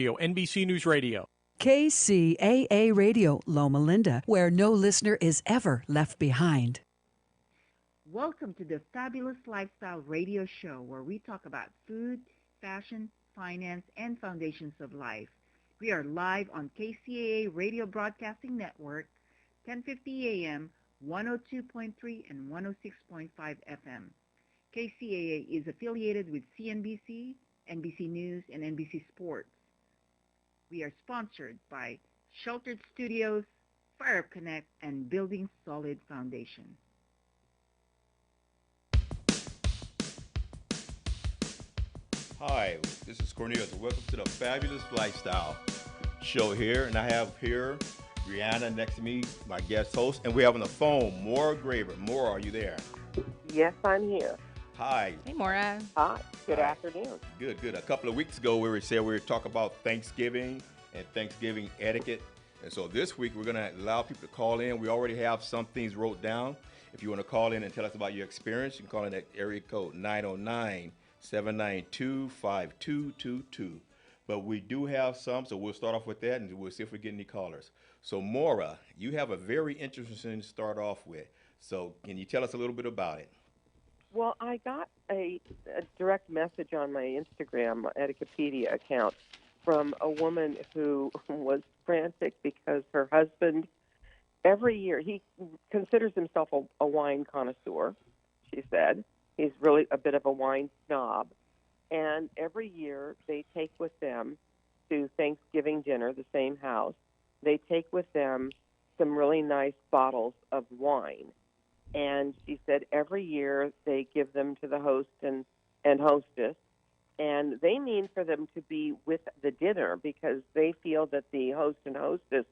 NBC News Radio. KCAA Radio, Loma Linda, where no listener is ever left behind. Welcome to the Fabulous Lifestyle Radio Show, where we talk about food, fashion, finance, and foundations of life. We are live on KCAA Radio Broadcasting Network, 1050 AM, 102.3 and 106.5 FM. KCAA is affiliated with CNBC, NBC News, and NBC Sports. We are sponsored by Sheltered Studios, Fire Connect, and Building Solid Foundation. Hi, this is Cornelius. Welcome to the Fabulous Lifestyle Show here. And I have here Brianna next to me, my guest host. And we have on the phone Maura Graber. Maura, are you there? Yes, I'm here. Hi. Hey, Maura. Hi. Good Hi. afternoon. Good. A couple of weeks ago, we were talking about Thanksgiving and Thanksgiving etiquette. And so this week, we're going to allow people to call in. We already have some things wrote down. If you want to call in and tell us about your experience, you can call in at area code 909-792-5222. But we do have some, so we'll start off with that, and we'll see if we get any callers. So, Maura, you have a very interesting to start off with. So can you tell us a little bit about it? Well, I got a direct message on my Instagram Etiquettepedia account from a woman who was frantic because her husband, every year, he considers himself a wine connoisseur, she said. He's really a bit of a wine snob. And every year they take with them to Thanksgiving dinner, the same house, they take with them some really nice bottles of wine. And she said every year they give them to the host and hostess, and they mean for them to be with the dinner because they feel that the host and hostess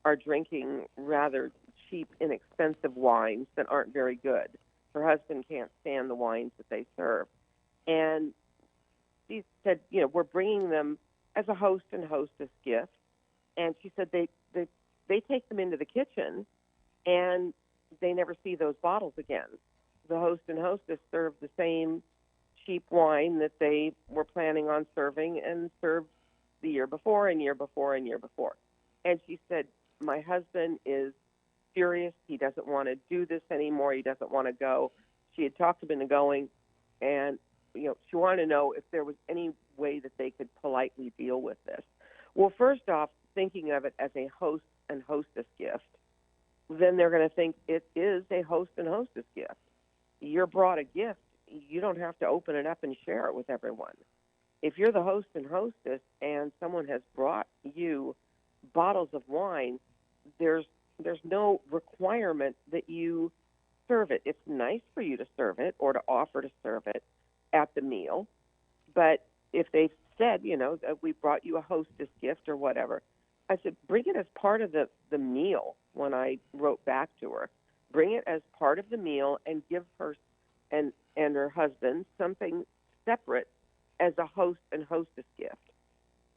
are drinking rather cheap, inexpensive wines that aren't very good. Her husband can't stand the wines that they serve. And she said, we're bringing them as a host and hostess gift. And she said they take them into the kitchen and they never see those bottles again. The host and hostess serve the same cheap wine that they were planning on serving and served the year before and year before and year before. And she said, my husband is furious. He doesn't want to do this anymore. He doesn't want to go. She had talked him into going, and she wanted to know if there was any way that they could politely deal with this. Well, first off, thinking of it as a host and hostess gift, then they're going to think it is a host and hostess gift. You're brought a gift. You don't have to open it up and share it with everyone. If you're the host and hostess and someone has brought you bottles of wine, there's no requirement that you serve it. It's nice for you to serve it or to offer to serve it at the meal. But if they've said, that we brought you a hostess gift or whatever, I said, bring it as part of the meal when I wrote back to her. Bring it as part of the meal and give her and her husband something separate as a host and hostess gift.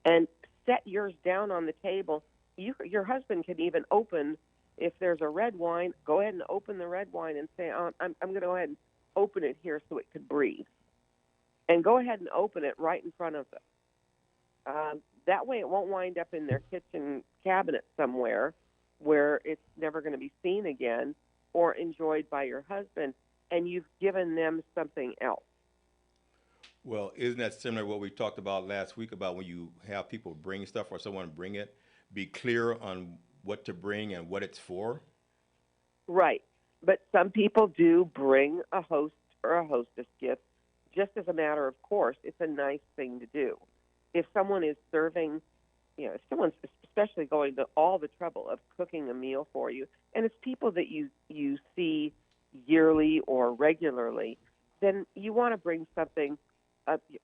And set yours down on the table. Your husband can even open, if there's a red wine, go ahead and open the red wine and say, I'm going to go ahead and open it here so it could breathe. And go ahead and open it right in front of them. That way it won't wind up in their kitchen cabinet somewhere where it's never going to be seen again or enjoyed by your husband, and you've given them something else. Well, isn't that similar to what we talked about last week about when you have people bring stuff or someone bring it, be clear on what to bring and what it's for? Right. But some people do bring a host or a hostess gift just as a matter of course. It's a nice thing to do. If someone is serving, if someone's especially going to all the trouble of cooking a meal for you, and it's people that you see yearly or regularly, then you want to bring something,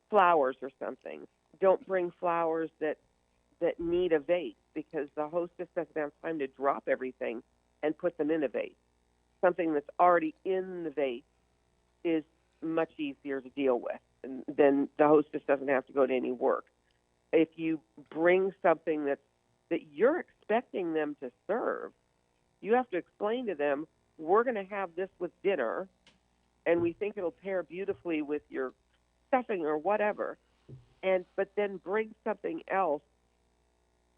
flowers or something. Don't bring flowers that need a vase because the hostess doesn't have time to drop everything and put them in a vase. Something that's already in the vase is much easier to deal with, and then the hostess doesn't have to go to any work. If you bring something that you're expecting them to serve, you have to explain to them, we're going to have this with dinner, and we think it'll pair beautifully with your stuffing or whatever, but then bring something else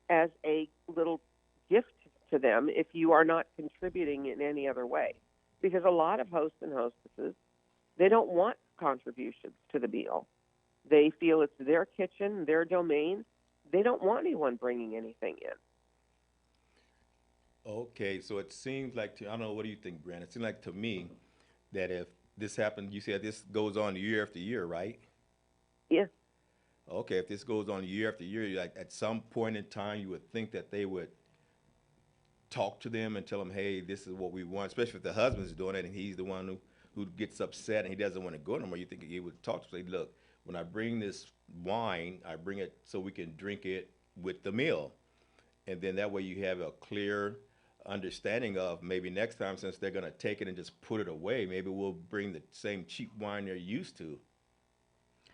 as a little gift to them if you are not contributing in any other way. Because a lot of hosts and hostesses, they don't want contributions to the meal. They feel it's their kitchen, their domain. They don't want anyone bringing anything in. Okay, so it seems like I don't know. What do you think, Brandon? It seems like to me that if this happened, you said this goes on year after year, right? Yeah. Okay, if this goes on year after year, like at some point in time, you would think that they would talk to them and tell them, hey, this is what we want, especially if the husband's doing it and he's the one who gets upset and he doesn't want to go no more. You think he would talk to say, look, when I bring this wine, I bring it so we can drink it with the meal. And then that way you have a clear understanding of maybe next time, since they're going to take it and just put it away, maybe we'll bring the same cheap wine they're used to.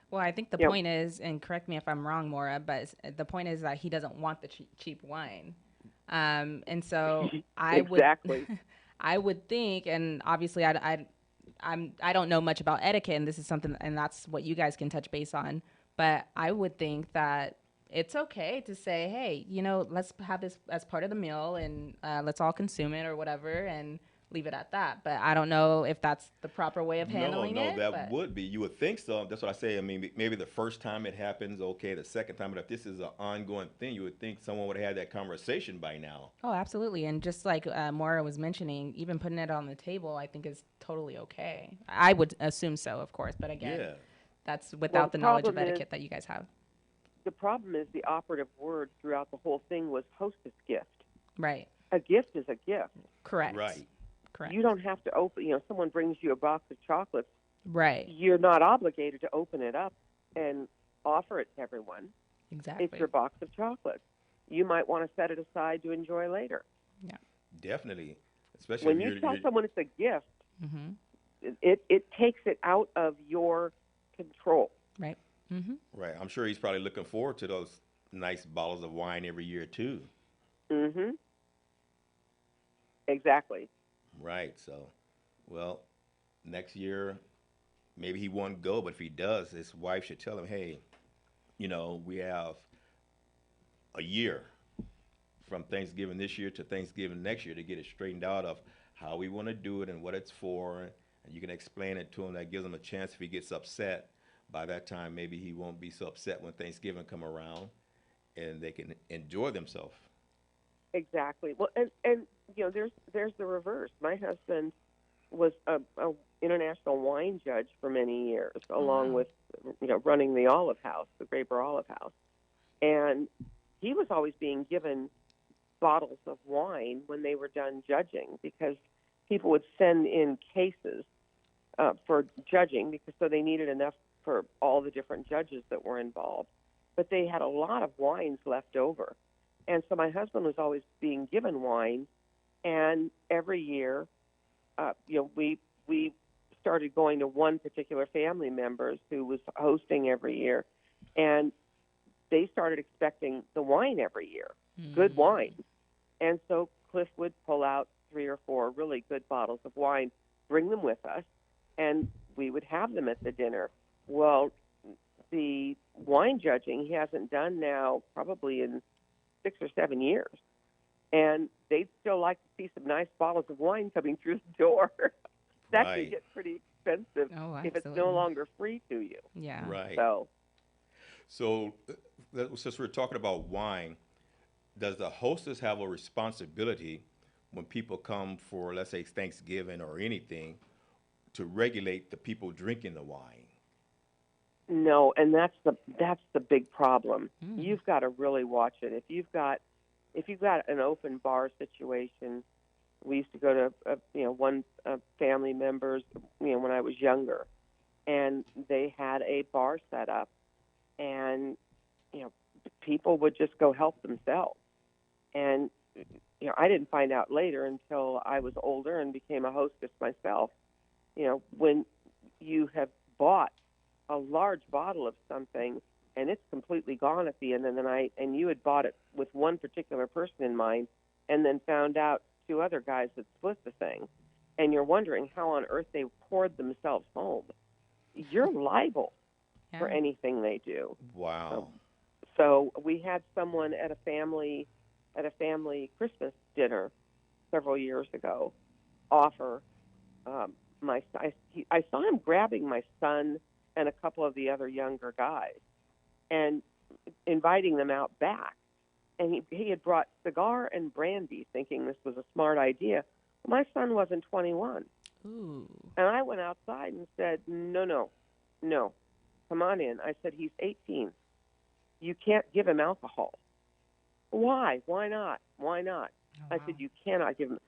Well, I think the point is, and correct me if I'm wrong, Maura, but the point is that he doesn't want the cheap wine. And so Exactly. I would think, and obviously I don't know much about etiquette, and this is something, and that's what you guys can touch base on. But I would think that it's okay to say, hey, let's have this as part of the meal, and let's all consume it or whatever, and leave it at that. But I don't know if that's the proper way of handling it. No, that would be. You would think so. That's what I say. I mean, maybe the first time it happens, okay, the second time, but if this is an ongoing thing, you would think someone would have had that conversation by now. Oh, absolutely. And just like Maura was mentioning, even putting it on the table, I think is totally okay. I would assume so, of course. But again, that's without the knowledge of etiquette that you guys have. The problem is the operative word throughout the whole thing was hostess gift. Right. A gift is a gift. Correct. Right. Correct. You don't have to open, someone brings you a box of chocolates. Right. You're not obligated to open it up and offer it to everyone. Exactly. It's your box of chocolates. You might want to set it aside to enjoy later. Yeah. Definitely. Especially when you tell someone it's a gift, it takes it out of your control. Right. Mm-hmm. Right. I'm sure he's probably looking forward to those nice bottles of wine every year too. Mm-hmm. Exactly. Right. So, well, next year, maybe he won't go, but if he does, his wife should tell him, hey, we have a year from Thanksgiving this year to Thanksgiving next year to get it straightened out of how we want to do it and what it's for. And you can explain it to him. That gives him a chance if he gets upset. By that time, maybe he won't be so upset when Thanksgiving come around and they can enjoy themselves. Exactly. Well, and there's the reverse. My husband was a international wine judge for many years, along with running the Olive House, the Graber Olive House, and he was always being given bottles of wine when they were done judging because people would send in cases for judging because so they needed enough for all the different judges that were involved, but they had a lot of wines left over. And so my husband was always being given wine, and every year, we started going to one particular family members who was hosting every year, and they started expecting the wine every year, good wine. And so Cliff would pull out 3 or 4 really good bottles of wine, bring them with us, and we would have them at the dinner. Well, the wine judging he hasn't done now probably in 6 or 7 years, and they'd still like to see some nice bottles of wine coming through the door. That Right. can get pretty expensive if it's no longer free to you. Yeah. Right. So since we're talking about wine, does the hostess have a responsibility when people come for, let's say, Thanksgiving or anything, to regulate the people drinking the wine? no, and that's the big problem. You've got to really watch it. If you've got an open bar situation, we used to go to one family members when I was younger, and they had a bar set up, and people would just go help themselves, and I didn't find out later until I was older and became a hostess myself. When you have bought a large bottle of something and it's completely gone at the end of the night, and you had bought it with one particular person in mind and then found out 2 other guys had split the thing, and you're wondering how on earth they poured themselves home, you're liable for anything they do. Wow. So we had someone at a family Christmas dinner several years ago offer I saw him grabbing my son and a couple of the other younger guys and inviting them out back. And he had brought cigar and brandy, thinking this was a smart idea. Well, my son wasn't 21. Ooh. And I went outside and said, no, come on in. I said, he's 18. You can't give him alcohol. Why? Why not? Why not? Oh, I wow. said, you cannot give him.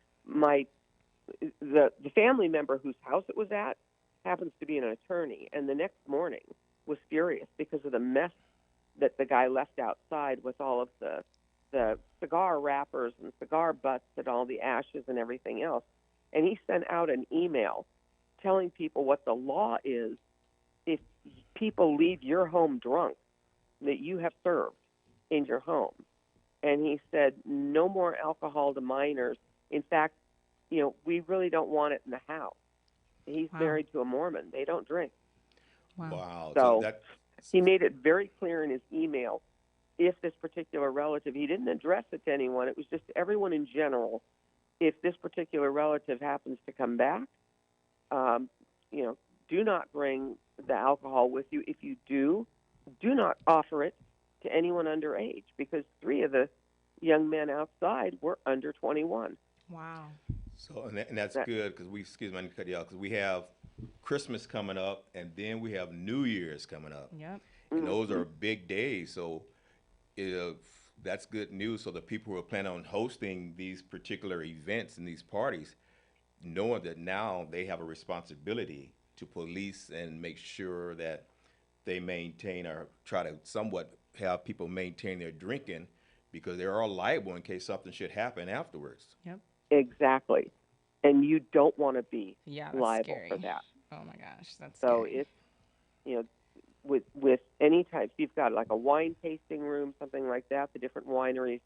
The family member whose house it was at happens to be an attorney, and the next morning was furious because of the mess that the guy left outside with all of the cigar wrappers and cigar butts and all the ashes and everything else. And he sent out an email telling people what the law is if people leave your home drunk that you have served in your home. And he said, no more alcohol to minors. In fact, we really don't want it in the house. He's Wow. married to a Mormon. They don't drink. Wow. Wow. So that he made it very clear in his email if this particular relative, he didn't address it to anyone, it was just everyone in general, if this particular relative happens to come back, do not bring the alcohol with you. If you do not offer it to anyone underage, because 3 of the young men outside were under 21. Wow. So, and that's good because excuse me, I need to cut you out because we have Christmas coming up and then we have New Year's coming up. Yep. And those are big days. So that's good news. So the people who are planning on hosting these particular events and these parties, knowing that now they have a responsibility to police and make sure that they maintain or try to somewhat have people maintain their drinking because they are liable in case something should happen afterwards. Yep. Exactly. And you don't want to be Yeah, that's liable scary. for that. Oh my gosh, that's So scary. it's, with any types, you've got like a wine tasting room, something like that, the different wineries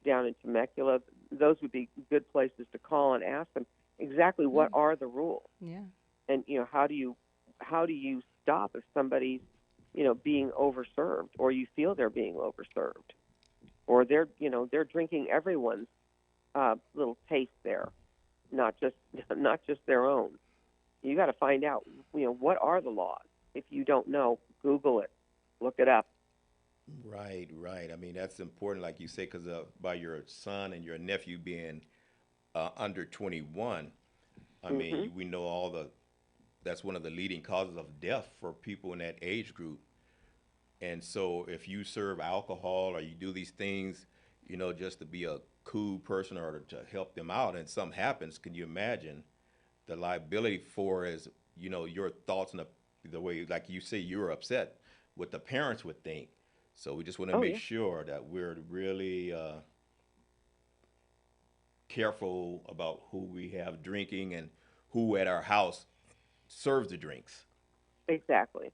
down in Temecula, those would be good places to call and ask them exactly what are the rules. Yeah. And, how do you stop if somebody's, being overserved or you feel they're being overserved or they're drinking everyone's little taste there, not just their own. You got to find out, what are the laws? If you don't know, Google it, look it up. Right. I mean, that's important, like you say, because by your son and your nephew being under 21, I mean, we know that's one of the leading causes of death for people in that age group. And so if you serve alcohol or you do these things, just to be a cool person or to help them out and something happens, can you imagine the liability for your thoughts and the way, like you say, you're upset, what the parents would think. So we just want to make sure that we're really careful about who we have drinking and who at our house serves the drinks. Exactly.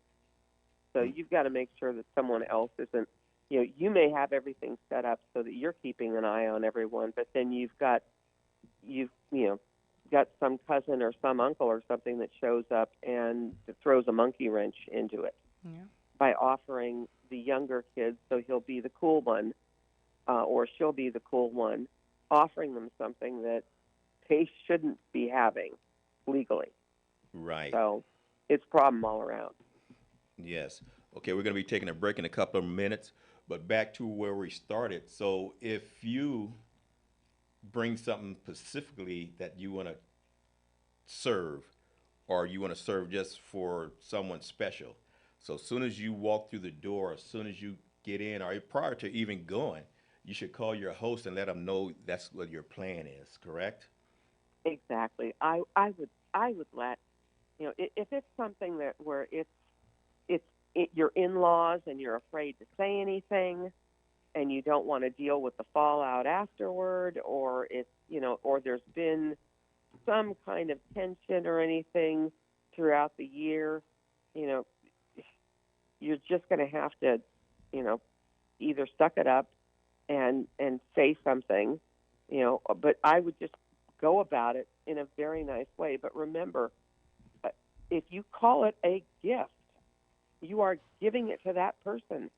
So you've got to make sure that someone else isn't, you may have everything set up so that you're keeping an eye on everyone, but then you've got some cousin or some uncle or something that shows up and throws a monkey wrench into it by offering the younger kids, so he'll be the cool one or she'll be the cool one, offering them something that they shouldn't be having legally. Right. So it's a problem all around. Yes. Okay, we're going to be taking a break in a couple of minutes, but back to where we started. So if you bring something specifically that you want to serve or you want to serve just for someone special, so as soon as you walk through the door, as soon as you get in or prior to even going, you should call your host and let them know that's what your plan is, correct? Exactly. I would let, if it's something that where it's your in-laws and you're afraid to say anything and you don't want to deal with the fallout afterward, or it's, or there's been some kind of tension or anything throughout the year, you're just going to have to, either suck it up and say something, but I would just go about it in a very nice way. But remember, if you call it a gift, you are giving it to that person.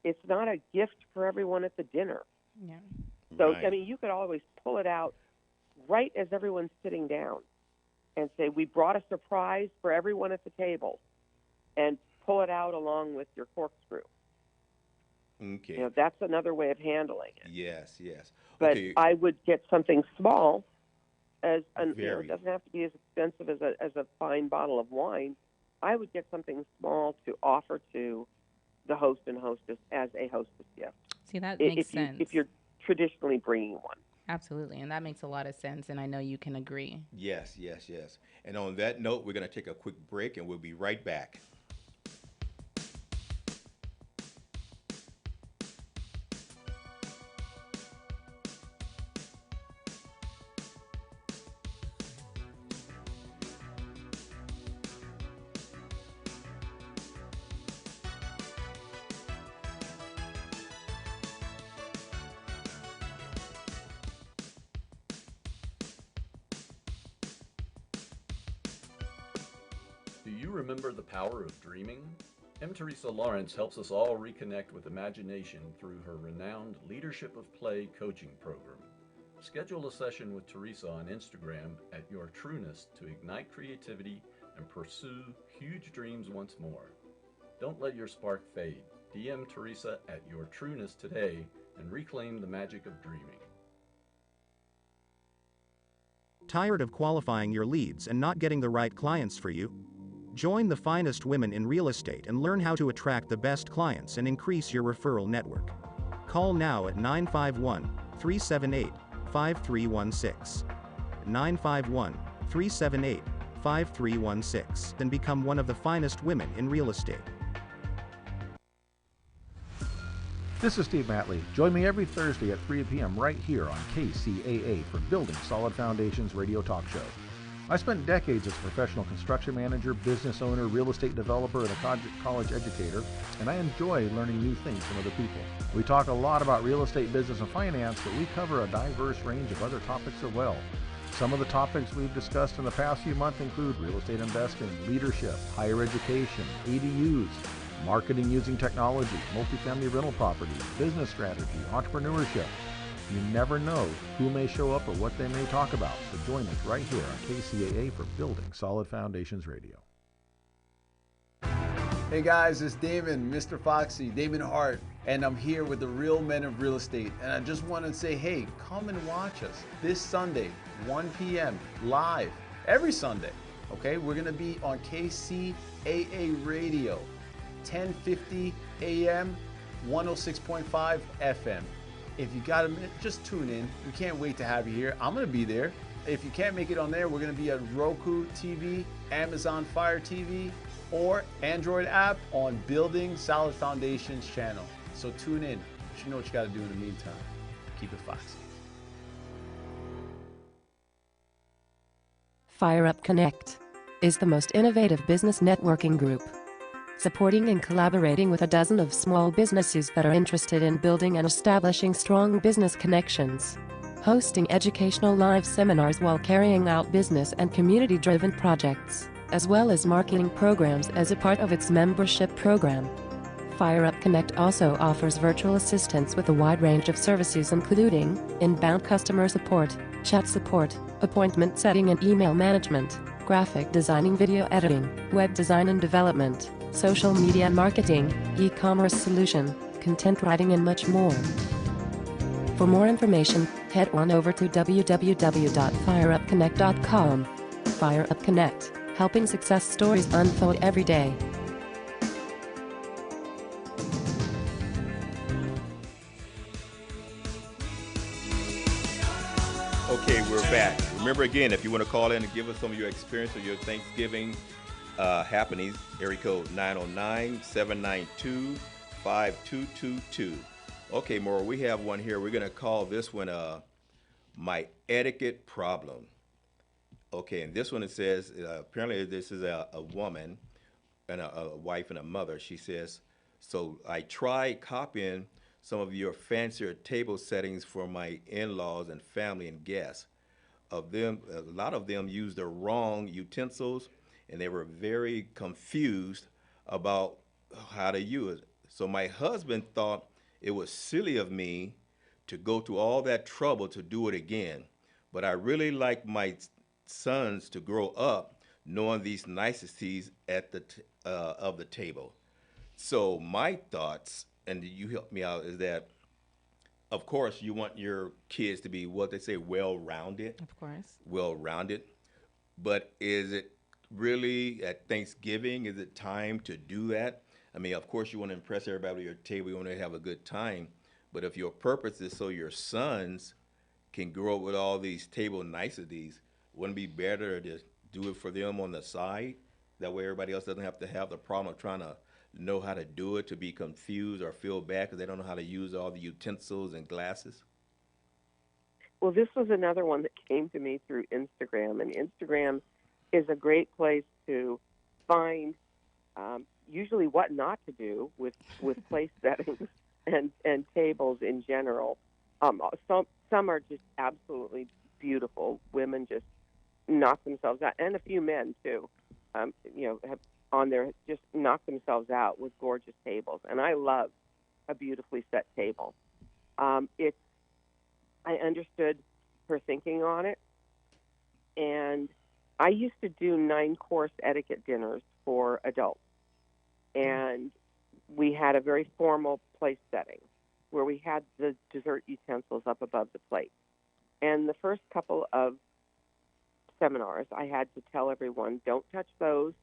it's not a gift for everyone at the dinner. Yeah. So, Right. I mean, you could always pull it out right as everyone's sitting down and say, we brought a surprise for everyone at the table, and pull it out along with your corkscrew. Okay. You know, that's another way of handling it. Yes, yes. But Okay. I would get something small, it Very. doesn't have to be as expensive as a fine bottle of wine. I would get something small to offer to the host and hostess as a hostess gift. See, that makes If sense. if you're traditionally bringing one. Absolutely. And that makes a lot of sense. And I know you can agree. Yes, yes, yes. And on that note, we're going to take a quick break and we'll be right back. Do you remember the power of dreaming? M. Teresa Lawrence helps us all reconnect with imagination through her renowned Leadership of Play coaching program. Schedule a session with Teresa on Instagram at Your Trueness to ignite creativity and pursue huge dreams once more. Don't let your spark fade. DM Teresa at Your Trueness today and reclaim the magic of dreaming. Tired of qualifying your leads and not getting the right clients for you? Join the finest women in real estate and learn how to attract the best clients and increase your referral network. Call now at 951-378-5316. 951-378-5316 and become one of the finest women in real estate. This is Steve Matley. Join me every Thursday at 3 p.m. right here on KCAA for Building Solid Foundations radio talk show. I spent decades as a professional construction manager, business owner, real estate developer, and a college educator, and I enjoy learning new things from other people. We talk a lot about real estate, business, and finance, but we cover a diverse range of other topics as well. Some of the topics we've discussed in the past few months include real estate investing, leadership, higher education, ADUs, marketing using technology, multifamily rental properties, business strategy, entrepreneurship. You never know who may show up or what they may talk about, so join us right here on KCAA for Building Solid Foundations Radio. Hey guys, it's Damon, Mr. Foxy, Damon Hart, and I'm here with the real men of real estate. And I just want to say, hey, come and watch us this Sunday, 1 p.m. live, every Sunday. Okay, we're going to be on KCAA Radio, 1050 AM, 106.5 FM. If you got a minute, just tune in. We can't wait to have you here. I'm going to be there. If you can't make it on there, we're going to be at Roku TV, Amazon Fire TV, or Android app on Building Solid Foundations channel. So tune in. You know what you got to do in the meantime. Keep it foxy. Fire Up Connect is the most innovative business networking group, supporting and collaborating with a dozen of small businesses that are interested in building and establishing strong business connections, hosting educational live seminars while carrying out business and community-driven projects, as well as marketing programs as a part of its membership program. Fire Up Connect also offers virtual assistance with a wide range of services including inbound customer support, chat support, appointment setting and email management, graphic designing, video editing, web design and development, social media marketing, e-commerce solution, content writing and much more. For more information, head on over to www.fireupconnect.com. Fire Up Connect, helping success stories unfold every day. Okay, we're back. Remember again, if you want to call in and give us some of your experience or your Thanksgiving happenings, area code 909-792-5222. Okay, Maura, we have one here. We're going to call this one My Etiquette Problem. Okay, and this one it says, apparently this is a woman and a wife and a mother. She says, so I tried copying some of your fancier table settings for my in-laws and family and guests. Of them, a lot of them used the wrong utensils, and they were very confused about how to use it. So my husband thought it was silly of me to go to all that trouble to do it again. But I really like my sons to grow up knowing these niceties at of the table. So my thoughts, and you help me out, is that of course you want your kids to be what they say well-rounded, Of course. well-rounded. But is it really at Thanksgiving? Is it time to do that? I mean, of course, you want to impress everybody at your table. You want to have a good time. But if your purpose is so your sons can grow up with all these table niceties, wouldn't it be better to do it for them on the side? That way, everybody else doesn't have to have the problem of trying to know how to do it, to be confused or feel bad because they don't know how to use all the utensils and glasses. Well, this was another one that came to me through Instagram, and Instagram is a great place to find usually what not to do with place settings and tables in general. Some are just absolutely beautiful. Women just knock themselves out, and a few men too. Have on there just knock themselves out with gorgeous tables, and I love a beautifully set table. It's I understood her thinking on it, and I used to do 9-course etiquette dinners for adults, and we had a very formal place setting where we had the dessert utensils up above the plate. And the first couple of seminars, I had to tell everyone, don't touch those,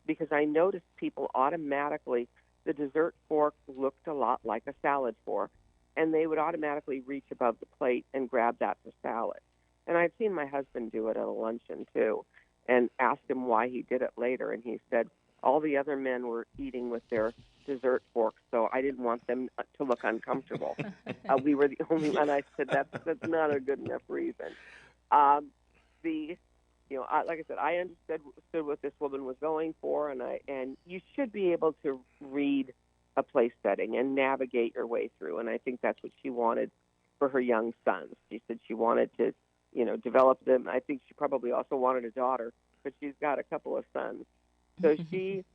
because I noticed people automatically, the dessert fork looked a lot like a salad fork, and they would automatically reach above the plate and grab that for salad. And I've seen my husband do it at a luncheon too, and asked him why he did it later, and he said all the other men were eating with their dessert forks, so I didn't want them to look uncomfortable. We were the only one. I said that's not a good enough reason. The like I said, I understood what this woman was going for, and you should be able to read a place setting and navigate your way through. And I think that's what she wanted for her young sons. She said she wanted to, develop them. I think she probably also wanted a daughter, but she's got a couple of sons. So she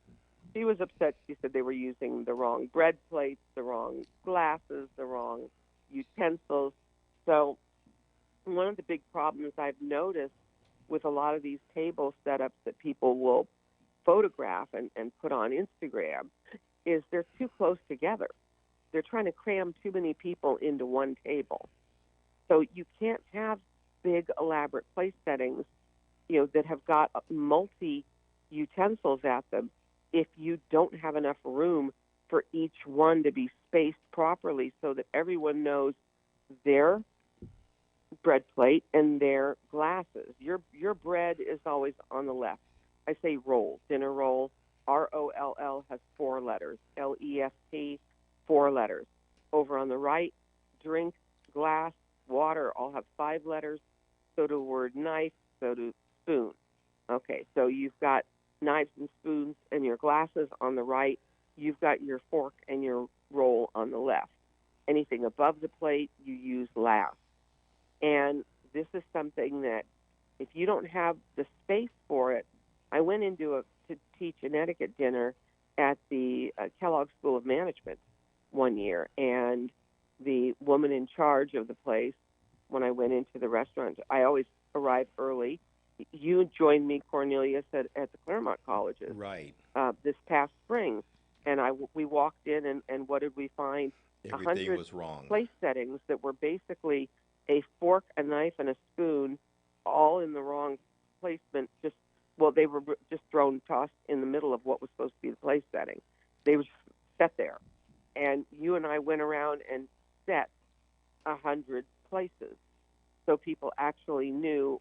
was upset. She said they were using the wrong bread plates, the wrong glasses, the wrong utensils. So one of the big problems I've noticed with a lot of these table setups that people will photograph and put on Instagram is they're too close together. They're trying to cram too many people into one table. So you can't have big, elaborate place settings, that have got multi utensils at them if you don't have enough room for each one to be spaced properly so that everyone knows their bread plate and their glasses. Your bread is always on the left. I say roll, dinner roll. ROLL has 4 letters. LEFT, 4 letters. Over on the right, drink, glass, water all have 5 letters. So do the word knife, so do spoon. Okay, so you've got knives and spoons and your glasses on the right. You've got your fork and your roll on the left. Anything above the plate, you use last. And this is something that if you don't have the space for it, I went to teach an etiquette dinner at the Kellogg School of Management one year, and the woman in charge of the place, when I went into the restaurant, I always arrive early. You joined me, Cornelius, at the Claremont Colleges Right. This past spring, and we walked in, and what did we find? Everything was wrong. Place settings that were basically a fork, a knife, and a spoon, all in the wrong placement. They were just tossed in the middle of what was supposed to be the place setting. They were set there, and you and I went around and set 100 places, so people actually knew.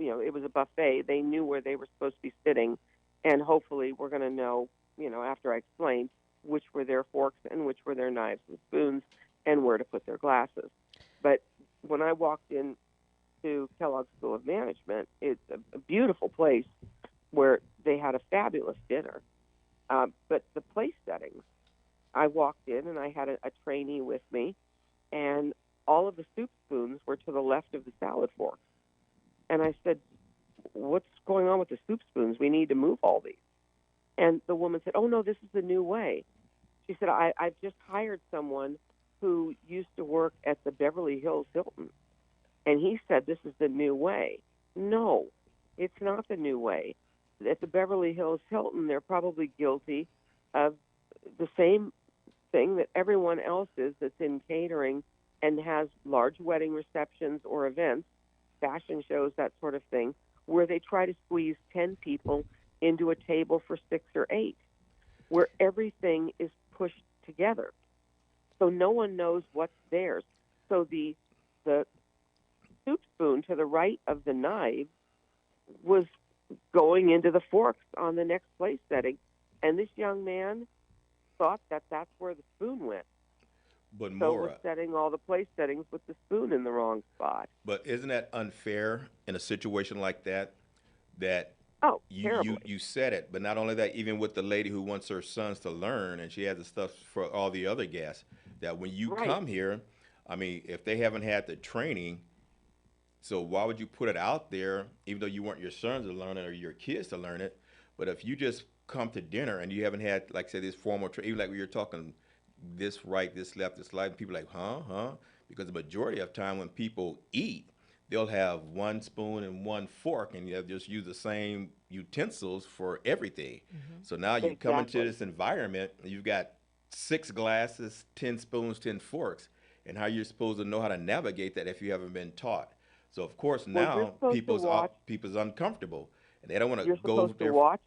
It was a buffet. They knew where they were supposed to be sitting, and hopefully, we're going to know. After I explained which were their forks and which were their knives and spoons, and where to put their glasses. But when I walked in to Kellogg School of Management, it's a beautiful place where they had a fabulous dinner. But the place settings, I walked in and I had a trainee with me, and all of the soup spoons were to the left of the salad forks. And I said, what's going on with the soup spoons? We need to move all these. And the woman said, oh, no, this is the new way. She said, I've just hired someone who used to work at the Beverly Hills Hilton. And he said, this is the new way. No, it's not the new way. At the Beverly Hills Hilton, they're probably guilty of the same thing that everyone else is that's in catering and has large wedding receptions or events, fashion shows, that sort of thing, where they try to squeeze 10 people into a table for 6 or 8, where everything is pushed together. So no one knows what's theirs. So the soup spoon to the right of the knife was going into the forks on the next place setting. And this young man thought that that's where the spoon went. But So Maura, was setting all the place settings with the spoon in the wrong spot. but isn't that unfair in a situation like that? That Oh, you terribly. you said it, but not only that, even with the lady who wants her sons to learn, and she has the stuff for all the other guests. That when you Right. come here, I mean, if they haven't had the training, so why would you put it out there, even though you want your sons to learn it or your kids to learn it? But if you just come to dinner and you haven't had, like, say, this formal training, even like we were talking, this right, this left, this right, and people are like, huh? Because the majority of time when people eat, they'll have one spoon and one fork, and they'll just use the same utensils for everything. So now you come into Exactly. this environment, and you've got 6 glasses, 10 spoons, 10 forks, and how you're supposed to know how to navigate that if you haven't been taught. So of course Well, you're now supposed to watch. people's uncomfortable, and they don't want to You're go supposed to there. watch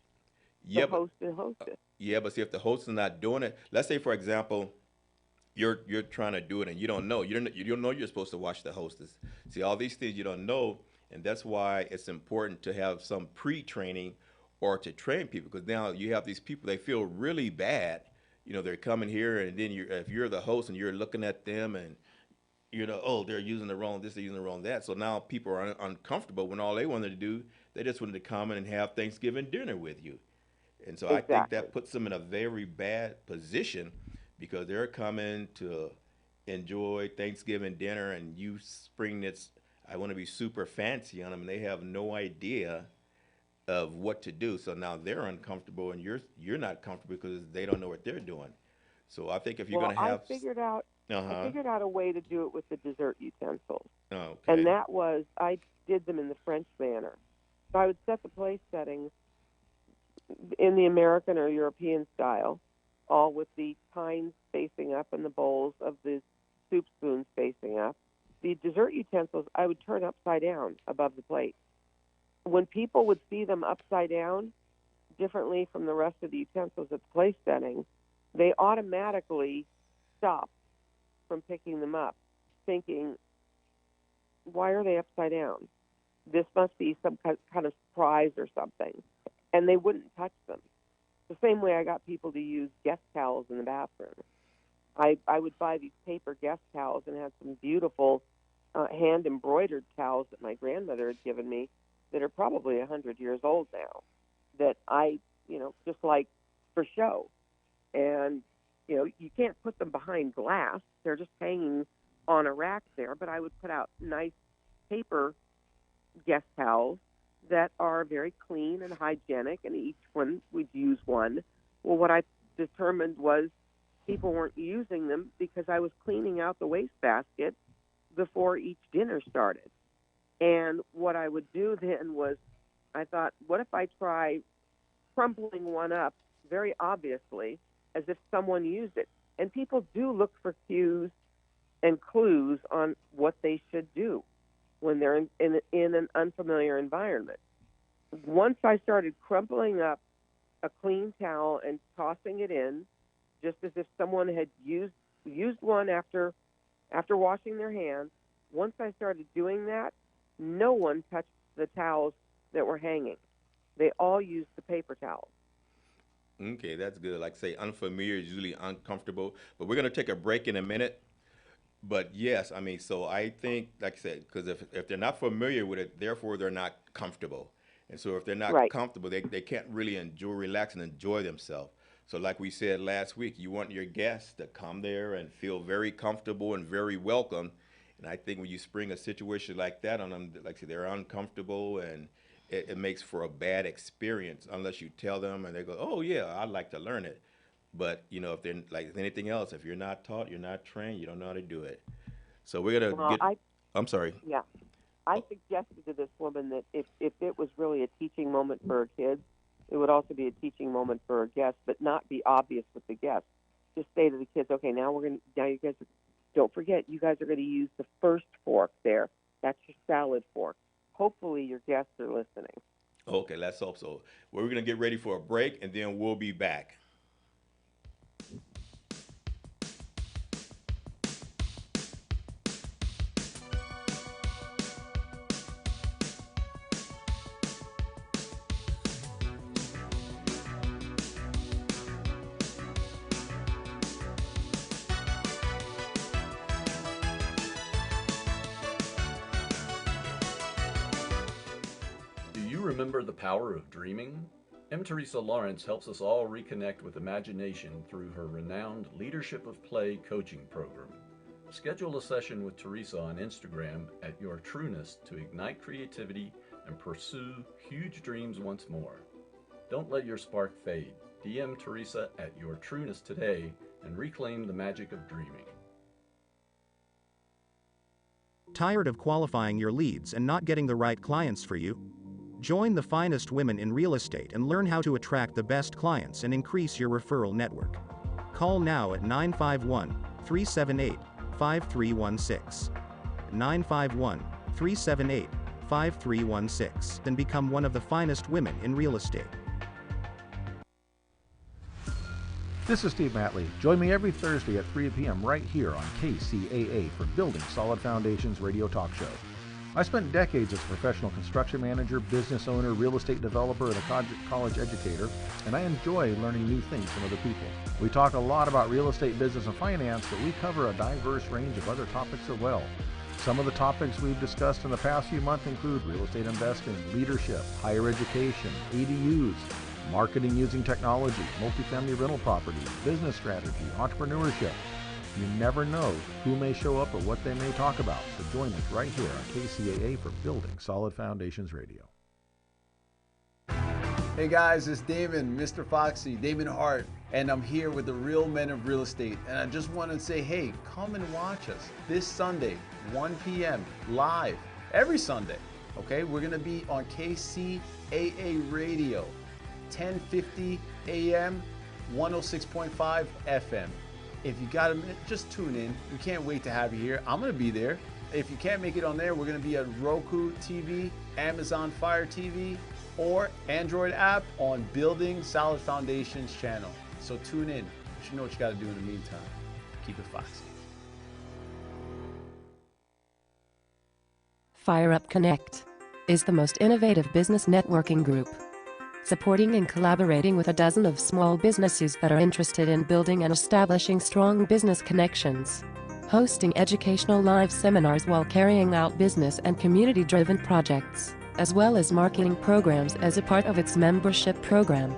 Yeah, the but host and hostess. yeah, but see if the host is not doing it. Let's say for example, you're trying to do it and you don't know. You don't know you're supposed to watch the hostess. See all these things you don't know, and that's why it's important to have some pre-training or to train people because now you have these people they feel really bad. You know they're coming here and then if you're the host and you're looking at them and oh, they're using the wrong this, they're using the wrong that. So now people are uncomfortable when all they wanted to do, they just wanted to come in and have Thanksgiving dinner with you. And so I think Exactly. that puts them in a very bad position because they're coming to enjoy Thanksgiving dinner and you spring this, I want to be super fancy on them and they have no idea of what to do. So now they're uncomfortable and you're not comfortable because they don't know what they're doing. So I think if you're Well, going to have, I uh-huh, figured out a way to do it with the dessert utensils. And okay. that was, I did them in the French manner. So I would set the place settings in the American or European style, all with the tines facing up and the bowls of the soup spoons facing up. The dessert utensils I would turn upside down above the plate. When people would see them upside down, differently from the rest of the utensils at the place setting, they automatically stopped from picking them up, thinking, why are they upside down? This must be some kind of surprise or something. And they wouldn't touch them. The same way I got people to use guest towels in the bathroom. I would buy these paper guest towels and had some beautiful hand-embroidered towels that my grandmother had given me that are probably 100 years old now that I, just like for show. And, you can't put them behind glass. They're just hanging on a rack there. But I would put out nice paper guest towels that are very clean and hygienic, and each one would use one. Well, what I determined was people weren't using them because I was cleaning out the wastebasket before each dinner started. And what I would do then was I thought, what if I try crumpling one up very obviously as if someone used it? And people do look for cues and clues on what they should do when they're in an unfamiliar environment. Once I started crumpling up a clean towel and tossing it in, just as if someone had used one after washing their hands, once I started doing that, no one touched the towels that were hanging. They all used the paper towels. Okay, that's good. Like I say, unfamiliar is usually uncomfortable. But we're going to take a break in a minute. But yes, I mean, so I think, like I said, because if they're not familiar with it, therefore they're not comfortable. And so if they're not Right. comfortable, they can't really relax and enjoy themselves. So like we said last week, you want your guests to come there and feel very comfortable and very welcome. And I think when you spring a situation like that on them, like I said, they're uncomfortable and it makes for a bad experience unless you tell them and they go, oh yeah, I'd like to learn it. But if they're like anything else, if you're not taught, you're not trained, you don't know how to do it. So we're gonna Well, get. I'm sorry. yeah, I suggested to this woman that if it was really a teaching moment for her kids, it would also be a teaching moment for her guests, but not be obvious with the guests. Just say to the kids, okay, now you guys, don't forget, you guys are going to use the first fork there. That's your salad fork. Hopefully your guests are listening. Okay, let's hope so. We're gonna get ready for a break, and then we'll be back. Do you remember the power of dreaming? M. Teresa Lawrence helps us all reconnect with imagination through her renowned Leadership of Play coaching program. Schedule a session with Teresa on Instagram at Your Trueness to ignite creativity and pursue huge dreams once more. Don't let your spark fade. DM Teresa at Your Trueness today and reclaim the magic of dreaming. Tired of qualifying your leads and not getting the right clients for you? Join the finest women in real estate and learn how to attract the best clients and increase your referral network. Call now at 951 378 5316. 951 378 5316 and become one of the finest women in real estate. This is Steve Matley. Join me every Thursday at 3 p.m. right here on KCAA for Building Solid Foundations radio talk show. I spent decades as a professional construction manager, business owner, real estate developer, and a college educator, and I enjoy learning new things from other people. We talk a lot about real estate, business, and finance, but we cover a diverse range of other topics as well. Some of the topics we've discussed in the past few months include real estate investing, leadership, higher education, ADUs, marketing using technology, multifamily rental properties, business strategy, entrepreneurship. You never know who may show up or what they may talk about, so join us right here on KCAA for Building Solid Foundations Radio. Hey guys, it's Damon, Mr. Foxy, Damon Hart, and I'm here with the real men of real estate. And I just want to say, hey, come and watch us this Sunday, 1 p.m. live, every Sunday. Okay, we're going to be on KCAA Radio, 1050 AM, 106.5 FM. If you got a minute, just tune in. We can't wait to have you here. I'm going to be there. If you can't make it on there, we're going to be at Roku TV, Amazon Fire TV, or Android app on Building Solid Foundations channel. So tune in. You know what you got to do in the meantime. Keep it foxy. Fire Up Connect is the most innovative business networking group, supporting and collaborating with a dozen of small businesses that are interested in building and establishing strong business connections, hosting educational live seminars while carrying out business and community-driven projects, as well as marketing programs as a part of its membership program.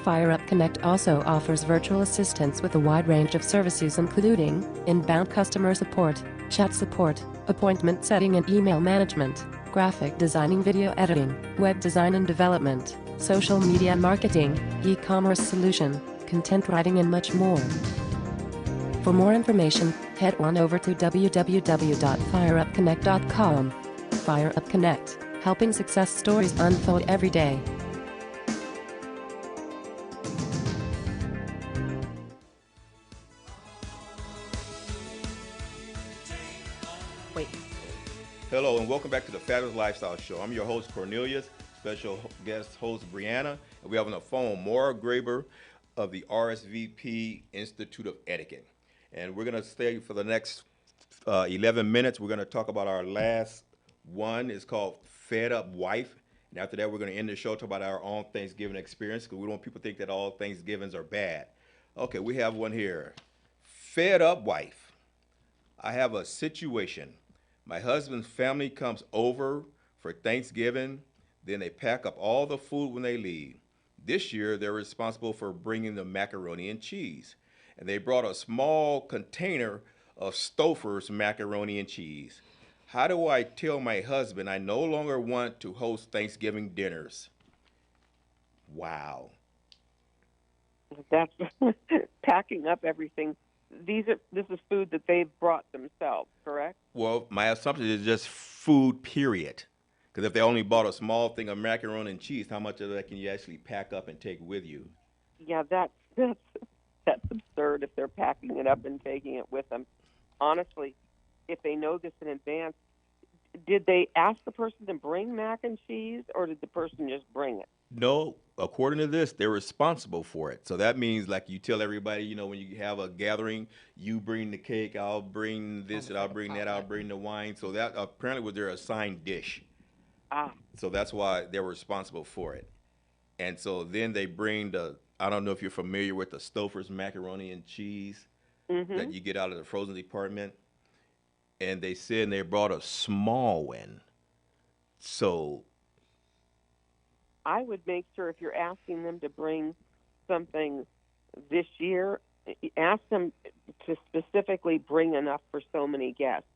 Fire Up Connect also offers virtual assistance with a wide range of services including inbound customer support, chat support, appointment setting and email management, graphic designing, video editing, web design and development, social media marketing, e-commerce solution, content writing and much more. For more information, head on over to www.fireupconnect.com. Fire Up Connect, helping success stories unfold every day. Wait. Hello and welcome back to the Fabulous Lifestyle Show. I'm your host Cornelius, special guest host Brianna, and we have on the phone Maura Graber of the RSVP Institute of Etiquette. And we're going to stay for the next 11 minutes. We're going to talk about our last one. It's called Fed Up Wife. And after that, we're going to end the show talk about our own Thanksgiving experience because we don't want people to think that all Thanksgivings are bad. Okay, we have one here. Fed Up Wife. I have a situation. My husband's family comes over for Thanksgiving. Then they pack up all the food when they leave. This year, they're responsible for bringing the macaroni and cheese. And they brought a small container of Stouffer's macaroni and cheese. How do I tell my husband I no longer want to host Thanksgiving dinners? Wow. That's packing up everything. This is food that they've brought themselves, correct? Well, my assumption is just food, period. Because if they only bought a small thing of macaroni and cheese, how much of that can you actually pack up and take with you? Yeah, that's absurd if they're packing it up and taking it with them. Honestly, if they know this in advance, did they ask the person to bring mac and cheese, or did the person just bring it? No, according to this, they're responsible for it. So that means, like, you tell everybody, when you have a gathering, you bring the cake, I'll bring this, and I'll bring that, I'll bring the wine. So that apparently was their assigned dish. Ah, So that's why they were responsible for it. And so then they bring I don't know if you're familiar with the Stouffer's macaroni and cheese mm-hmm. that you get out of the frozen department. And they said they brought a small one. So, I would make sure if you're asking them to bring something this year, ask them to specifically bring enough for so many guests.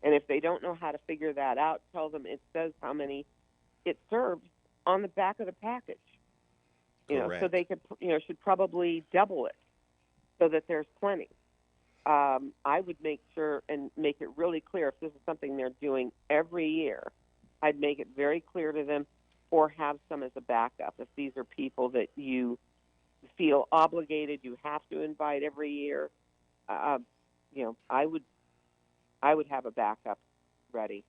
And if they don't know how to figure that out, tell them it says how many it serves on the back of the package. So correct. they could, should probably double it so that there's plenty. I would make sure and make it really clear if this is something they're doing every year. I'd make it very clear to them, or have some as a backup. If these are people that you feel obligated, you have to invite every year, I would have a backup ready.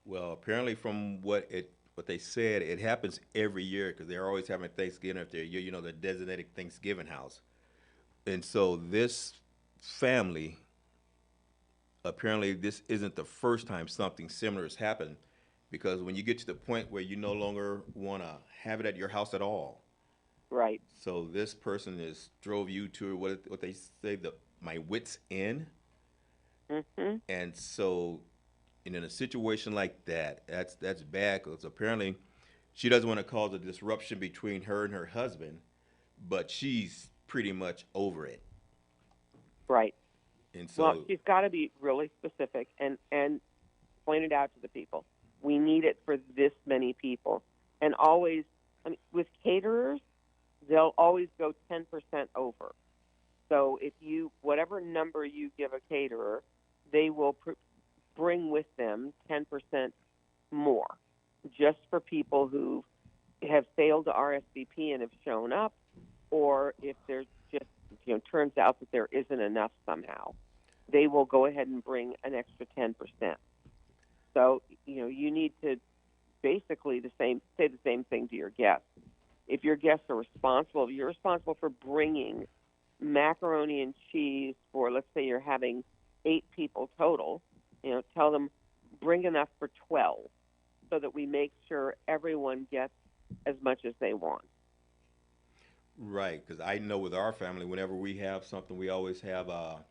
Well, apparently from what they said, it happens every year because they're always having Thanksgiving if they're the designated Thanksgiving house. And so this family, apparently this isn't the first time something similar has happened, because when you get to the point where you no longer want to have it at your house at all. Right. So this person drove you to what they say, my wits end. Mm-hmm. And so, in a situation like that, that's bad, because apparently she doesn't want to cause a disruption between her and her husband, but she's pretty much over it. Right. And Well, so, she's got to be really specific and point it out to the people. We need it for this many people. And always, with caterers, they'll always go 10% over. So if whatever number you give a caterer, they will bring with them 10% more, just for people who have failed to RSVP and have shown up, or if there's just, turns out that there isn't enough somehow, they will go ahead and bring an extra 10%. So, you need to basically say the same thing to your guests. If your guests are responsible, if you're responsible for bringing macaroni and cheese for, let's say you're having 8 people total, tell them bring enough for 12 so that we make sure everyone gets as much as they want. right, because I know with our family, whenever we have something, we always have a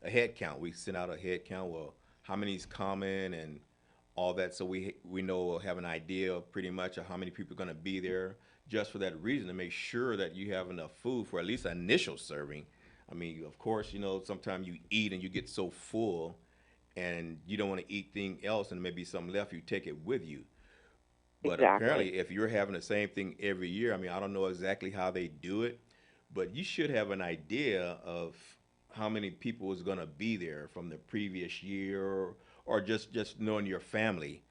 head count. We send out a head count, well, how many's coming and all that, so we know, we'll have an idea of pretty much of how many people are going to be there, just for that reason, to make sure that you have enough food for at least an initial serving. I mean, of course, sometimes you eat and you get so full and you don't want to eat anything else, and maybe something left, you take it with you. But Exactly. apparently, if you're having the same thing every year, I mean, I don't know exactly how they do it, but you should have an idea of how many people is going to be there from the previous year, or just knowing your family.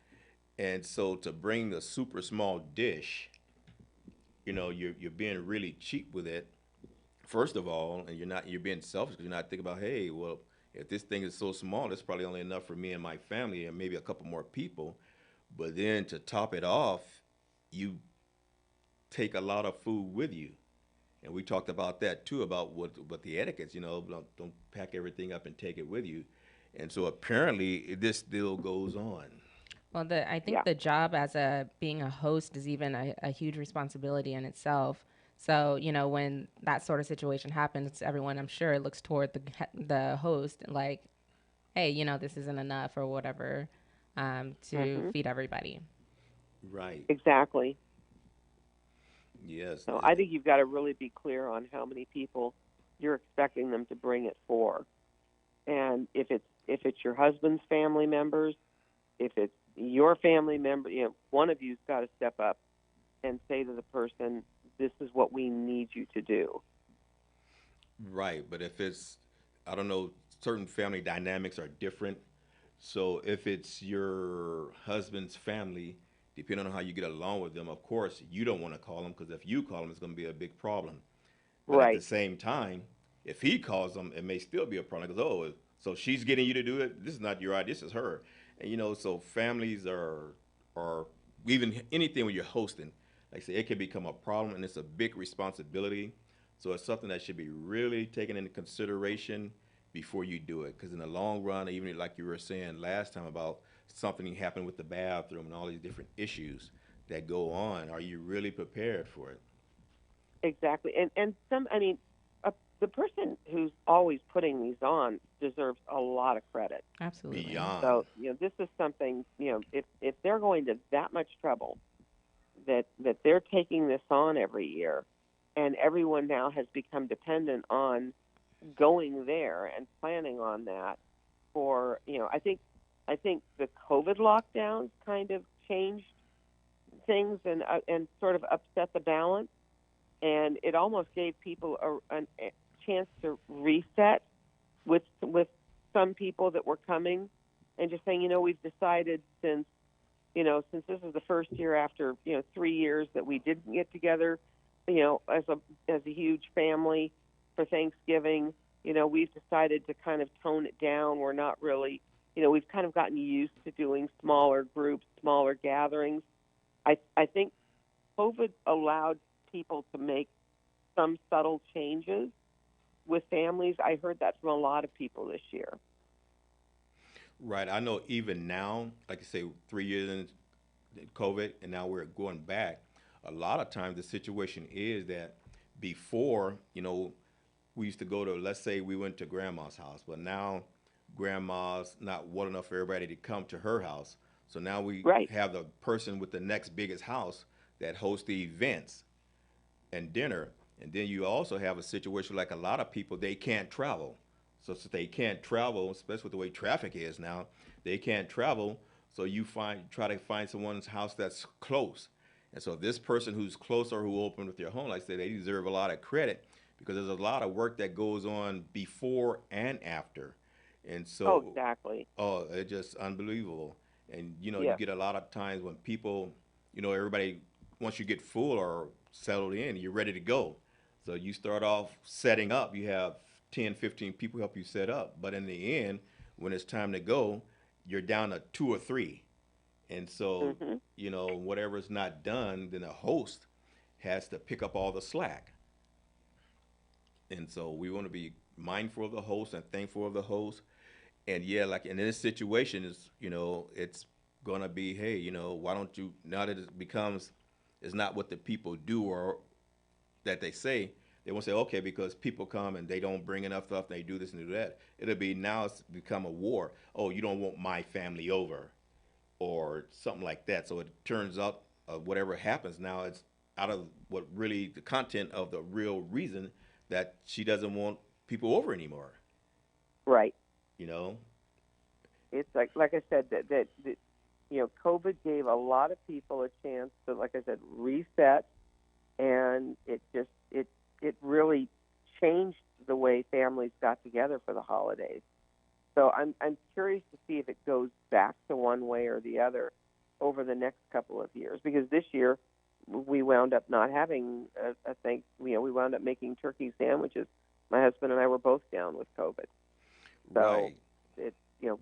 And so to bring the super small dish, you're being really cheap with it. First of all, and you're being selfish because you're not thinking about, hey, well, if this thing is so small, it's probably only enough for me and my family and maybe a couple more people. But then to top it off, you take a lot of food with you. And we talked about that too, about what the etiquettes, don't pack everything up and take it with you. And so apparently this still goes on. Well, I think Yeah. the job as being a host is even a huge responsibility in itself. So, when that sort of situation happens, everyone, I'm sure, looks toward the host like, hey, this isn't enough or whatever, to Mm-hmm. feed everybody. Right. Exactly. Yes. So I think you've got to really be clear on how many people you're expecting them to bring it for. And if it's your husband's family members, if it's your family member, one of you's got to step up and say to the person, this is what we need you to do. Right, but if it's, I don't know, certain family dynamics are different. So if it's your husband's family, depending on how you get along with them, of course, you don't want to call them because if you call them, it's going to be a big problem. But at the Right. same time, if he calls them, it may still be a problem. Because, oh, so she's getting you to do it. This is not your idea. This is her. And so families are even anything when you're hosting. Like I say, it can become a problem, and it's a big responsibility. So it's something that should be really taken into consideration before you do it. Because in the long run, even like you were saying last time about something happened with the bathroom and all these different issues that go on, are you really prepared for it? Exactly. And some, I mean, the person who's always putting these on deserves a lot of credit. Absolutely. Beyond. So, this is something, if they're going to that much trouble that they're taking this on every year, and everyone now has become dependent on going there and planning on that for, I think the COVID lockdowns kind of changed things and sort of upset the balance, and it almost gave people a chance to reset with some people that were coming, and just saying, we've decided since this is the first year after 3 years that we didn't get together, as a huge family for Thanksgiving, we've decided to kind of tone it down. We're not really, we've kind of gotten used to doing smaller groups, smaller gatherings. I think COVID allowed people to make some subtle changes with families. I heard that from a lot of people this year. Right. I know even now, like I say, 3 years in COVID, and now we're going back. A lot of times the situation is that before, we used to go to, let's say we went to grandma's house, but now grandma's not well enough for everybody to come to her house. So now we Right. have the person with the next biggest house that hosts the events and dinner. And then you also have a situation like a lot of people, they can't travel. So since they can't travel, especially with the way traffic is now, they can't travel. So you try to find someone's house that's close. And so this person who's close or who opened with your home, like I say, they deserve a lot of credit because there's a lot of work that goes on before and after. And Oh, so, exactly. oh, it's just unbelievable. And you Yes. get a lot of times when people, everybody, once you get full or settled in, you're ready to go. So you start off setting up, you have 10, 15 people help you set up. But in the end, when it's time to go, you're down to two or three. And so, Hmm. whatever's not done, then the host has to pick up all the slack. And so we want to be mindful of the host and thankful of the host. And yeah, like in this situation is, it's gonna be, hey, why don't you now that it becomes it's not what the people do or that they say, they won't say, okay, because people come and they don't bring enough stuff, they do this and do that. It'll be now it's become a war. Oh, you don't want my family over or something like that. So it turns out whatever happens now, it's out of what really the content of the real reason that she doesn't want people over anymore. Right. You know, It's like I said that COVID gave a lot of people a chance to, like I said, reset, and it really changed the way families got together for the holidays. So I'm curious to see if it goes back to one way or the other over the next couple of years, because this year we wound up not having a thing. We wound up making turkey sandwiches. My husband and I were both down with COVID. So right? it,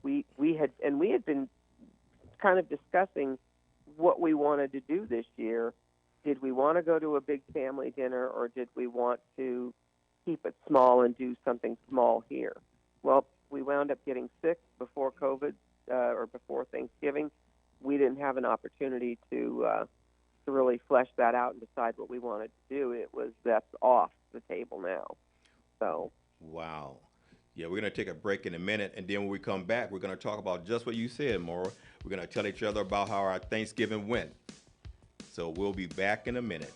we had been kind of discussing what we wanted to do this year. Did we want to go to a big family dinner, or did we want to keep it small and do something small here? Well, we wound up getting sick before COVID or before Thanksgiving. We didn't have an opportunity to really flesh that out and decide what we wanted to do. That's off the table now. So Wow. Yeah, we're going to take a break in a minute, and then when we come back, we're going to talk about just what you said, Maura. We're going to tell each other about how our Thanksgiving went. So we'll be back in a minute.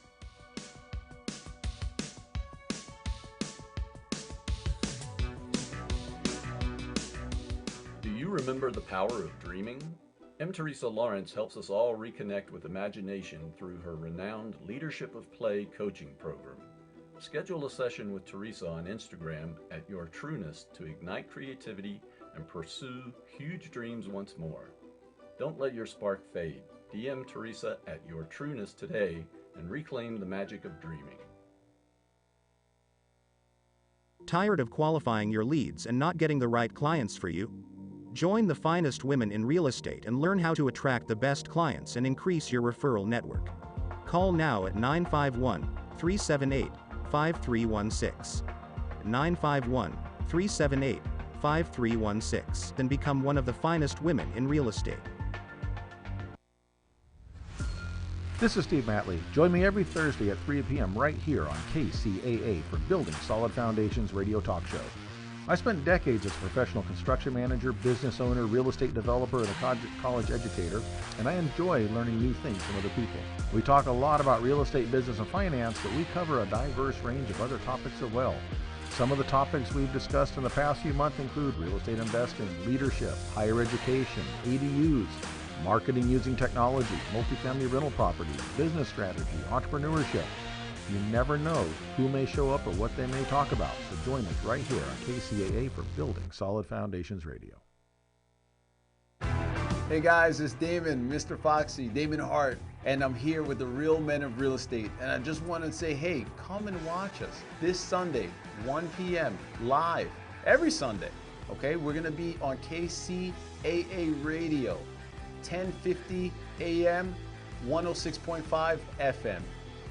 Do you remember the power of dreaming? M. Teresa Lawrence helps us all reconnect with imagination through her renowned Leadership of Play coaching program. Schedule a session with Teresa on Instagram at Your Trueness to ignite creativity and pursue huge dreams once more. Don't let your spark fade. DM Teresa at Your Trueness today and reclaim the magic of dreaming. Tired of qualifying your leads and not getting the right clients for you? Join the finest women in real estate and learn how to attract the best clients and increase your referral network. Call now at 951 378 5316. 951 378 5316 and become one of the finest women in real estate. This is Steve Matley. Join me every Thursday at 3 p.m. right here on KCAA for Building Solid Foundations radio talk show. I spent decades as a professional construction manager, business owner, real estate developer, and a college educator, and I enjoy learning new things from other people. We talk a lot about real estate, business, and finance, but we cover a diverse range of other topics as well. Some of the topics we've discussed in the past few months include real estate investing, leadership, higher education, ADUs, marketing using technology, multifamily rental properties, business strategy, entrepreneurship. You never know who may show up or what they may talk about, so join us right here on KCAA for Building Solid Foundations Radio. Hey guys, it's Damon, Mr. Foxy, Damon Hart, and I'm here with the real men of real estate. And I just want to say, hey, come and watch us this Sunday, 1 p.m. live, every Sunday. Okay, we're going to be on KCAA Radio, 1050 AM, 106.5 FM.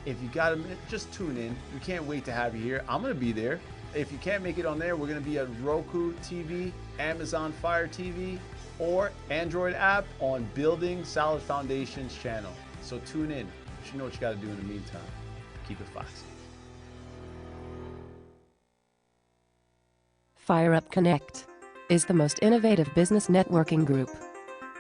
If you got a minute, just tune in. We can't wait to have you here. I'm going to be there. If you can't make it on there, we're going to be at Roku TV, Amazon Fire TV, or Android app on Building Solid Foundations channel. So tune in. You know what you got to do in the meantime. Keep it foxy. Fire Up Connect is the most innovative business networking group,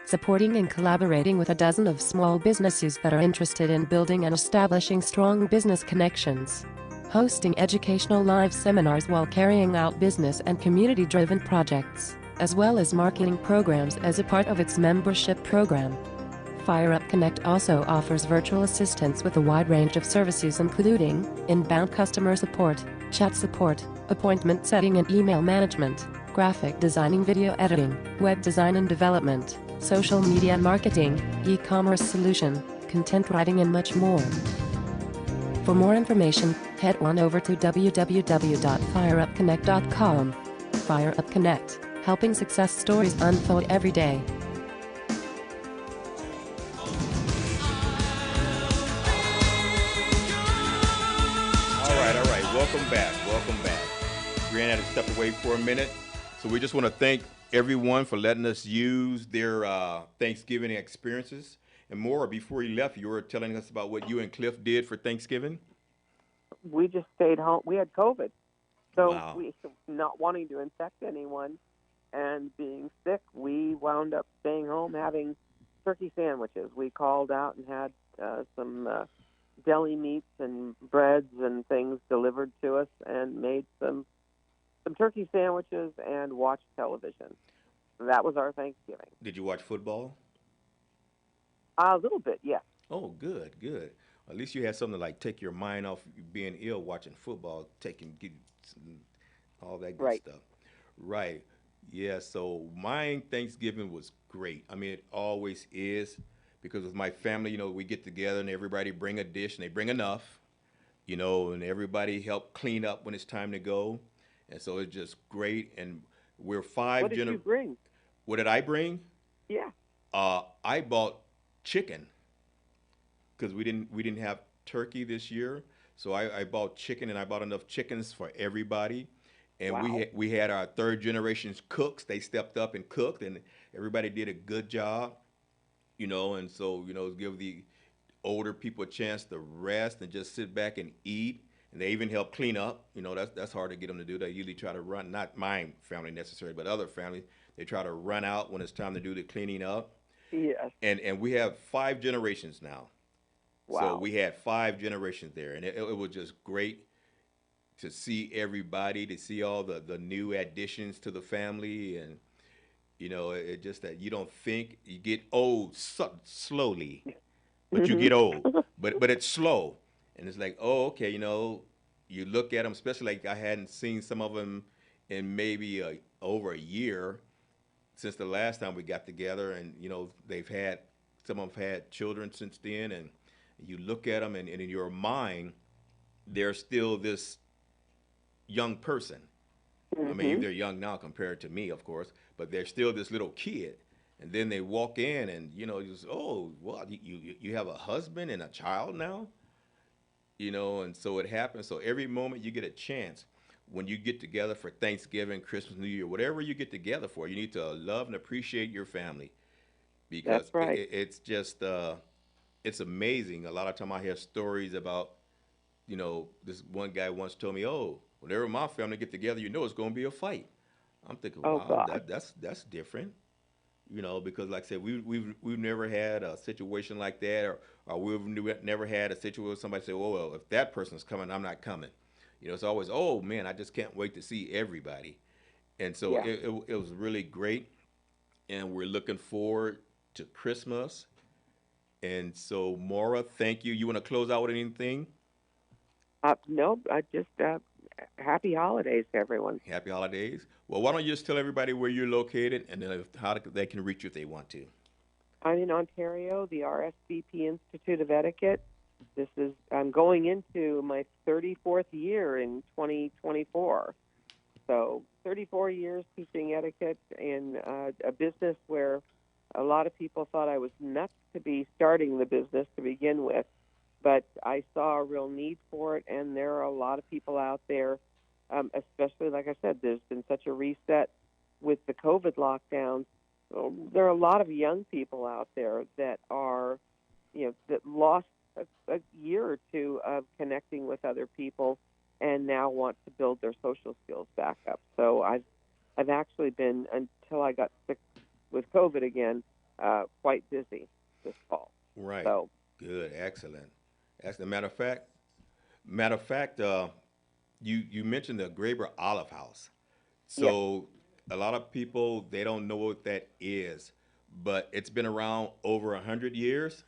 supporting and collaborating with a dozen of small businesses that are interested in building and establishing strong business connections, hosting educational live seminars while carrying out business and community-driven projects, as well as marketing programs as a part of its membership program. Fire Up Connect also offers virtual assistance with a wide range of services including inbound customer support, chat support, appointment setting and email management, graphic designing, video editing, web design and development, social media marketing, e-commerce solution, content writing and much more. For more information, head on over to www.fireupconnect.com. Fire Up Connect, helping success stories unfold every day. All right. Welcome back. Brianna had to step away for a minute. So we just want to thank everyone for letting us use their Thanksgiving experiences. And more, before you left, you were telling us about what you and Cliff did for Thanksgiving. We just stayed home. We had COVID. So Wow. we, not wanting to infect anyone and being sick, we wound up staying home having turkey sandwiches. We called out and had some deli meats and breads and things delivered to us and made some turkey sandwiches and watched television. That was our Thanksgiving. Did you watch football? A little bit, yes. Oh, good. At least you had something to like take your mind off being ill watching football, get all that good Right. stuff. Right. Yeah, so my Thanksgiving was great. I mean, it always is, because with my family, we get together and everybody bring a dish and they bring enough, and everybody help clean up when it's time to go. And so it's just great. And we're five What did you bring? What did I bring? Yeah. I bought chicken because we didn't have turkey this year. So I bought chicken, and I bought enough chickens for everybody. And Wow. we had our third generation's cooks. They stepped up and cooked, and everybody did a good job, and so, give the older people a chance to rest and just sit back and eat. And they even help clean up. That's hard to get them to do. They usually try to run, not my family necessarily, but other families, they try to run out when it's time to do the cleaning up. Yes. And we have 5 generations now. Wow. So we had 5 generations there, and it was just great to see everybody, to see all the new additions to the family. And it just that you don't think, you get old slowly, but you get old, but it's slow. And it's like, oh, okay, you look at them, especially like I hadn't seen some of them in maybe over a year since the last time we got together, and some of them had children since then, and you look at them, and in your mind, they're still this young person. I mean, they're young now compared to me, of course, but they're still this little kid. And then they walk in, and you just, oh, well, you have a husband and a child now, and so it happens. So every moment you get a chance, when you get together for Thanksgiving, Christmas, New Year, whatever you get together for, you need to love and appreciate your family, because That's right. it's just it's amazing. A lot of time I hear stories about, this one guy once told me, oh, whenever my family get together, it's going to be a fight. I'm thinking, Oh, wow, God. that's different. Because like I said, we've never had a situation like that, or we've never had a situation where somebody say, well, if that person's coming, I'm not coming. It's always, oh man, I just can't wait to see everybody. And so Yeah. it was really great, and we're looking forward to Christmas. And so, Maura, thank you. You want to close out with anything? No, I just happy holidays to everyone. Happy holidays. Well, why don't you just tell everybody where you're located, and then how they can reach you if they want to. I'm in Ontario, the RSVP Institute of Etiquette. I'm going into my 34th year in 2024. So 34 years teaching etiquette in a business where a lot of people thought I was nuts to be starting the business to begin with. But I saw a real need for it, and there are a lot of people out there, especially, like I said, there's been such a reset with the COVID lockdowns. There are a lot of young people out there that are, that lost a year or two of connecting with other people and now want to build their social skills back up. So I've actually been, until I got sick with COVID again, quite busy this fall. Right. So, good. Excellent. Matter of fact, you mentioned the Graber Olive House. So a lot of people, they don't know what that is, but it's been around over 100 years.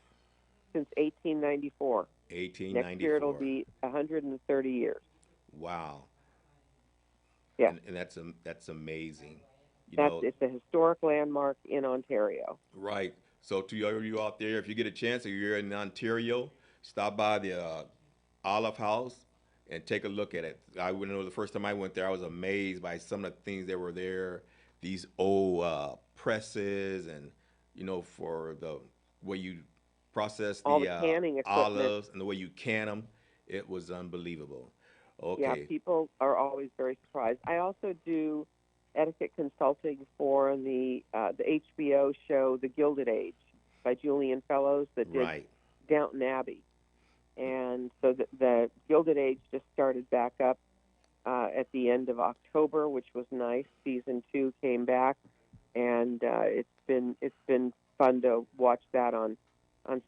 Since 1894. 1894. Next year it'll be 130 years. Wow. Yeah. And that's amazing. It's a historic landmark in Ontario. Right. So to you out there, if you get a chance, or you're in Ontario, stop by the Olive House and take a look at it. I know the first time I went there, I was amazed by some of the things that were there. These old presses, and for the way you process All the canning equipment. olives, and the way you can them, it was unbelievable. Okay. Yeah, people are always very surprised. I also do etiquette consulting for the HBO show The Gilded Age by Julian Fellows that did Downton Abbey. And so the Gilded Age just started back up at the end of October, which was nice. Season 2 came back, and it's been fun to watch that on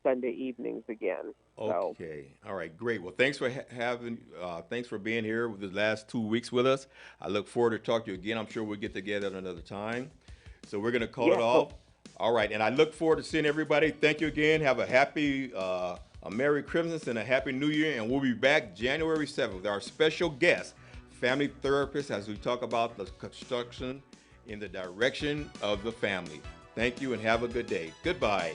Sunday evenings again. Okay. All right. Great. Well, thanks for thanks for being here with the last 2 weeks with us. I look forward to talking to you again. I'm sure we'll get together at another time. So we're going to call it off. All right. And I look forward to seeing everybody. Thank you again. Have a happy, a Merry Christmas and a Happy New Year. And we'll be back January 7th with our special guest, family therapist, as we talk about the construction in the direction of the family. Thank you and have a good day. Goodbye.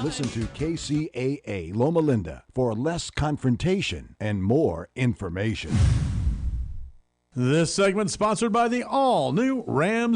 Listen to KCAA Loma Linda for less confrontation and more information. This segment sponsored by the all-new Rams